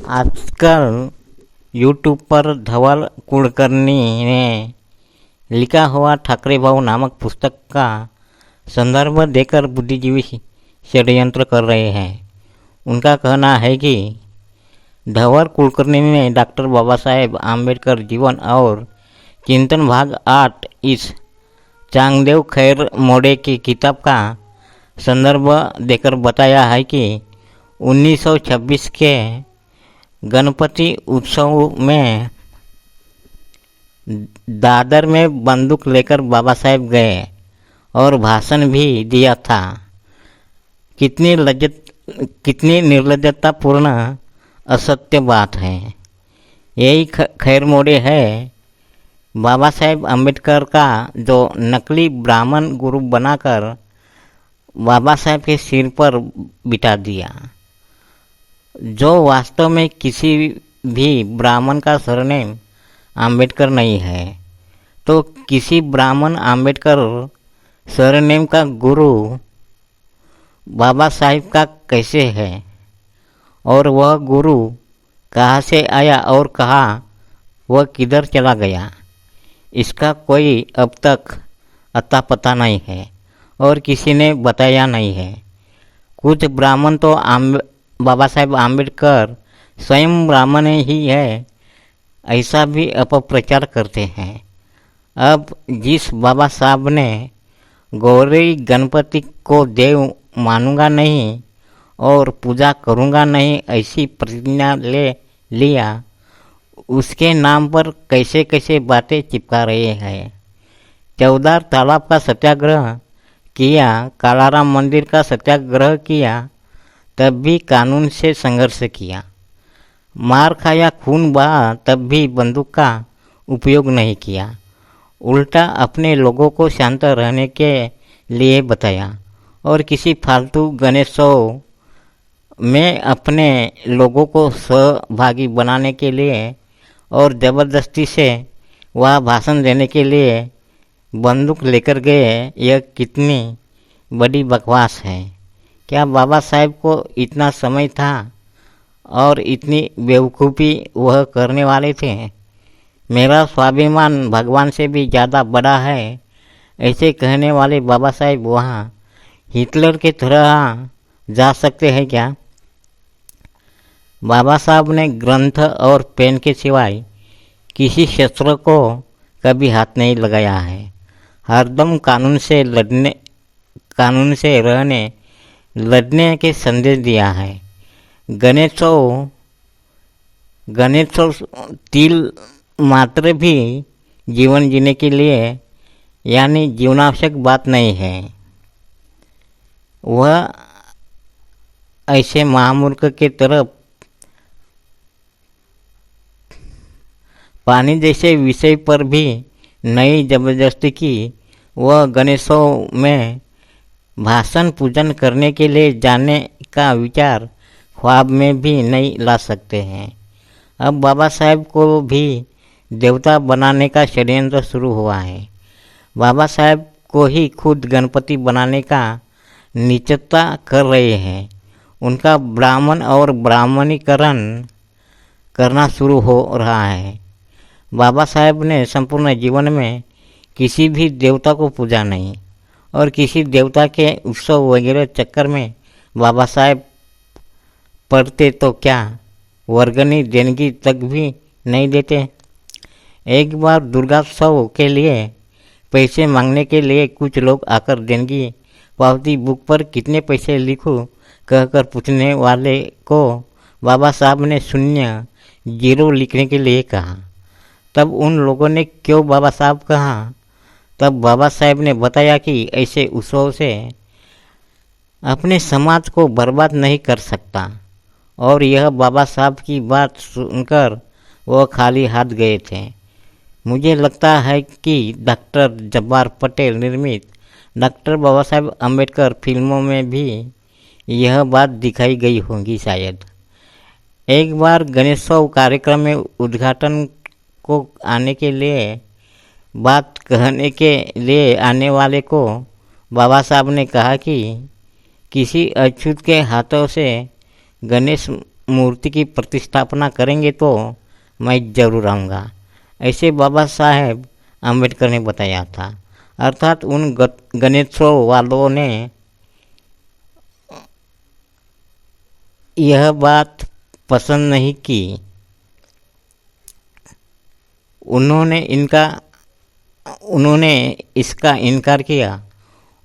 आजकल यूट्यूब पर धवल कुलकर्णी ने लिखा हुआ ठाकरे भाऊ नामक पुस्तक का संदर्भ देकर बुद्धिजीवी षड्यंत्र कर रहे हैं। उनका कहना है कि धवल कुलकर्णी ने डॉक्टर बाबा साहेब आम्बेडकर जीवन और चिंतन भाग 8 इस चांगदेव खैर मोड़े की किताब का संदर्भ देकर बताया है कि 1926 के गणपति उत्सव में दादर में बंदूक लेकर बाबा साहेब गए और भाषण भी दिया था। कितनी निर्लज्जतापूर्ण असत्य बात है। यही खैर मोड़े है बाबा साहेब आम्बेडकर का जो नकली ब्राह्मण गुरु बनाकर बाबा साहेब के सिर पर बिठा दिया। जो वास्तव में किसी भी ब्राह्मण का सरनेम आम्बेडकर नहीं है, तो किसी ब्राह्मण आम्बेडकर सरनेम का गुरु बाबा साहेब का कैसे है? और वह गुरु कहाँ से आया और कहाँ वह किधर चला गया, इसका कोई अब तक अता पता नहीं है और किसी ने बताया नहीं है। कुछ ब्राह्मण तो बाबा साहेब आम्बेडकर स्वयं ब्राह्मण ही है, ऐसा भी अपप्रचार करते हैं। अब जिस बाबा साहब ने गौरी गणपति को देव मानूंगा नहीं और पूजा करूंगा नहीं ऐसी प्रतिज्ञा ले लिया, उसके नाम पर कैसे कैसे बातें चिपका रहे हैं। 14 तालाब का सत्याग्रह किया, कालाराम मंदिर का सत्याग्रह किया, तब भी कानून से संघर्ष किया। मार खाया, खून बहा, तब भी बंदूक का उपयोग नहीं किया। उल्टा अपने लोगों को शांत रहने के लिए बताया और किसी फालतू गणेशोत्सव में अपने लोगों को सहभागी बनाने के लिए और ज़बरदस्ती से वह भाषण देने के लिए बंदूक लेकर गए। यह कितनी बड़ी बकवास है। क्या बाबा साहेब को इतना समय था और इतनी बेवकूफ़ी वह करने वाले थे? मेरा स्वाभिमान भगवान से भी ज़्यादा बड़ा है, ऐसे कहने वाले बाबा साहेब वहाँ हिटलर के तरह जा सकते हैं क्या? बाबा साहब ने ग्रंथ और पेन के सिवाय किसी शस्त्र को कभी हाथ नहीं लगाया है। हरदम कानून से लड़ने के संदेश दिया है। गणेशोत्सव तिल मात्र भी जीवन जीने के लिए यानी जीवनावश्यक बात नहीं है। वह ऐसे महामूर्ख के तरफ पानी जैसे विषय पर भी नई जबरदस्ती की। वह गणेशोत्सव में भाषण पूजन करने के लिए जाने का विचार ख्वाब में भी नहीं ला सकते हैं। अब बाबा साहेब को भी देवता बनाने का षड्यंत्र शुरू हुआ है। बाबा साहेब को ही खुद गणपति बनाने का नीचता कर रहे हैं। उनका ब्राह्मण और ब्राह्मणीकरण करना शुरू हो रहा है। बाबा साहेब ने संपूर्ण जीवन में किसी भी देवता को पूजा नहीं और किसी देवता के उत्सव वगैरह चक्कर में बाबा साहेब पढ़ते तो क्या वर्गनी देनगी तक भी नहीं देते। एक बार दुर्गोत्सव के लिए पैसे मांगने के लिए कुछ लोग आकर देनगी पावती बुक पर कितने पैसे लिखूं कहकर पूछने वाले को बाबा साहब ने 0 लिखने के लिए कहा। तब उन लोगों ने क्यों बाबा साहब कहा? तब बाबा साहेब ने बताया कि ऐसे उत्सव से अपने समाज को बर्बाद नहीं कर सकता। और यह बाबा साहब की बात सुनकर वह खाली हाथ गए थे। मुझे लगता है कि डॉक्टर जब्बार पटेल निर्मित डॉक्टर बाबा साहेब आम्बेडकर फिल्मों में भी यह बात दिखाई गई होगी शायद। एक बार गणेशोत्सव कार्यक्रम में उद्घाटन को आने के लिए बात कहने के लिए आने वाले को बाबा साहब ने कहा कि किसी अछूत के हाथों से गणेश मूर्ति की प्रतिष्ठापना करेंगे तो मैं ज़रूर आऊँगा, ऐसे बाबा साहेब आम्बेडकर ने बताया था। अर्थात उन गणेशोत्सव वालों ने यह बात पसंद नहीं की। उन्होंने इसका इनकार किया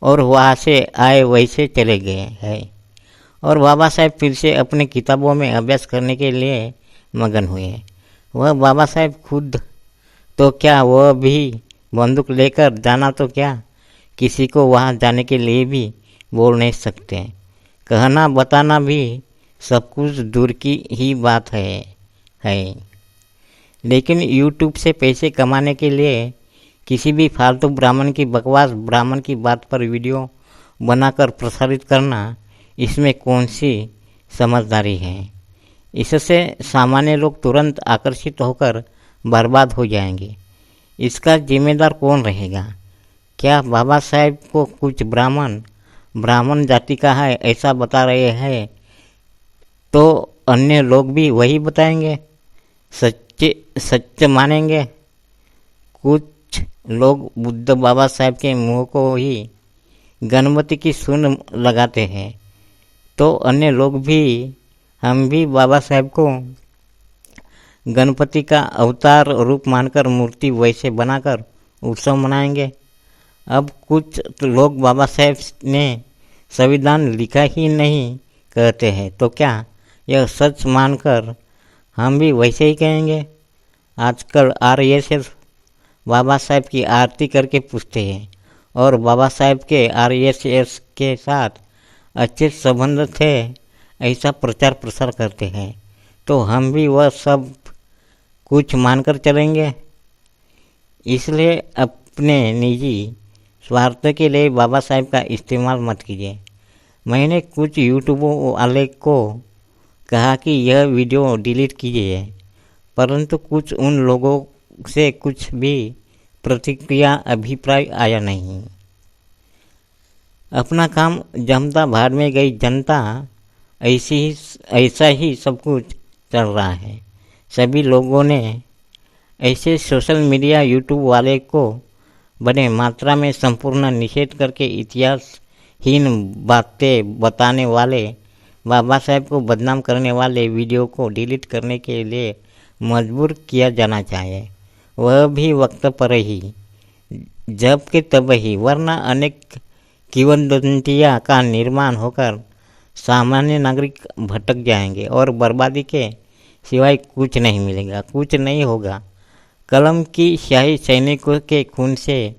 और वहाँ से आए वैसे चले गए हैं। और बाबा साहेब फिर से अपने किताबों में अभ्यास करने के लिए मगन हुए। वह बाबा साहेब खुद तो क्या, वह भी बंदूक लेकर जाना तो क्या, किसी को वहाँ जाने के लिए भी बोल नहीं सकते। कहना बताना भी सब कुछ दूर की ही बात है। लेकिन यूट्यूब से पैसे कमाने के लिए किसी भी फालतू ब्राह्मण की बकवास, ब्राह्मण की बात पर वीडियो बनाकर प्रसारित करना, इसमें कौन सी समझदारी है? इससे सामान्य लोग तुरंत आकर्षित होकर बर्बाद हो जाएंगे। इसका जिम्मेदार कौन रहेगा? क्या बाबा साहेब को कुछ ब्राह्मण जाति का है ऐसा बता रहे हैं तो अन्य लोग भी वही बताएंगे, सच मानेंगे? कुछ लोग बुद्ध बाबा साहेब के मुंह को ही गणपति की सुन लगाते हैं, तो अन्य लोग भी, हम भी बाबा साहेब को गणपति का अवतार रूप मानकर मूर्ति वैसे बनाकर उत्सव मनाएंगे। अब कुछ लोग बाबा साहेब ने संविधान लिखा ही नहीं कहते हैं, तो क्या यह सच मानकर हम भी वैसे ही कहेंगे? आजकल आरएसएस बाबा साहेब की आरती करके पूछते हैं और बाबा साहेब के आरएसएस के साथ अच्छे संबंध थे ऐसा प्रचार प्रसार करते हैं, तो हम भी वह सब कुछ मानकर चलेंगे? इसलिए अपने निजी स्वार्थ के लिए बाबा साहेब का इस्तेमाल मत कीजिए। मैंने कुछ यूट्यूब वाले को कहा कि यह वीडियो डिलीट कीजिए, परंतु कुछ उन लोगों से कुछ भी प्रतिक्रिया अभिप्राय आया नहीं। अपना काम जमता भाड़ में गई जनता, ऐसा ही सब कुछ चल रहा है। सभी लोगों ने ऐसे सोशल मीडिया यूट्यूब वाले को बड़े मात्रा में संपूर्ण निषेध करके इतिहासहीन बातें बताने वाले, बाबा साहेब को बदनाम करने वाले वीडियो को डिलीट करने के लिए मजबूर किया जाना चाहिए, वह भी वक्त पर ही, जब के तब ही, वरना अनेक किंवदंतियां का निर्माण होकर सामान्य नागरिक भटक जाएंगे और बर्बादी के सिवाय कुछ नहीं मिलेगा, कुछ नहीं होगा। कलम की स्याही सैनिकों के खून से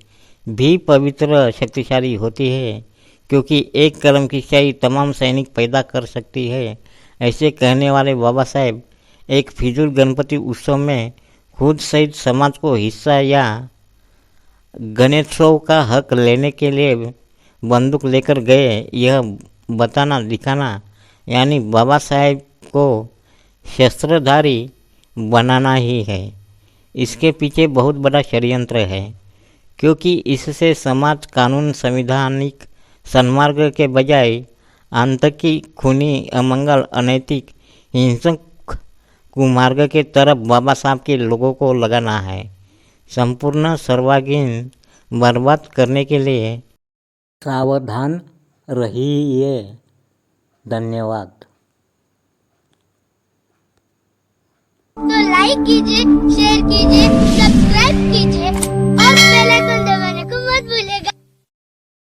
भी पवित्र शक्तिशाली होती है, क्योंकि एक कलम की स्याही तमाम सैनिक पैदा कर सकती है। ऐसे कहने वाले बाबा साहेब एक फिजूल गणपति उत्सव में खुद सहित समाज को हिस्सा या गणेशोत्सव का हक लेने के लिए बंदूक लेकर गए, यह बताना दिखाना, यानी बाबा साहेब को शस्त्रधारी बनाना ही है। इसके पीछे बहुत बड़ा षड्यंत्र है, क्योंकि इससे समाज कानून, संवैधानिक सन्मार्ग के बजाय आतंकी, खूनी, अमंगल, अनैतिक, हिंसक कुमार्ग के तरफ बाबा साहब के लोगों को लगाना है, संपूर्ण सर्वांगीण बर्बाद करने के लिए। सावधान रहिए। धन्यवाद। तो लाइक कीजिए, शेयर कीजिए।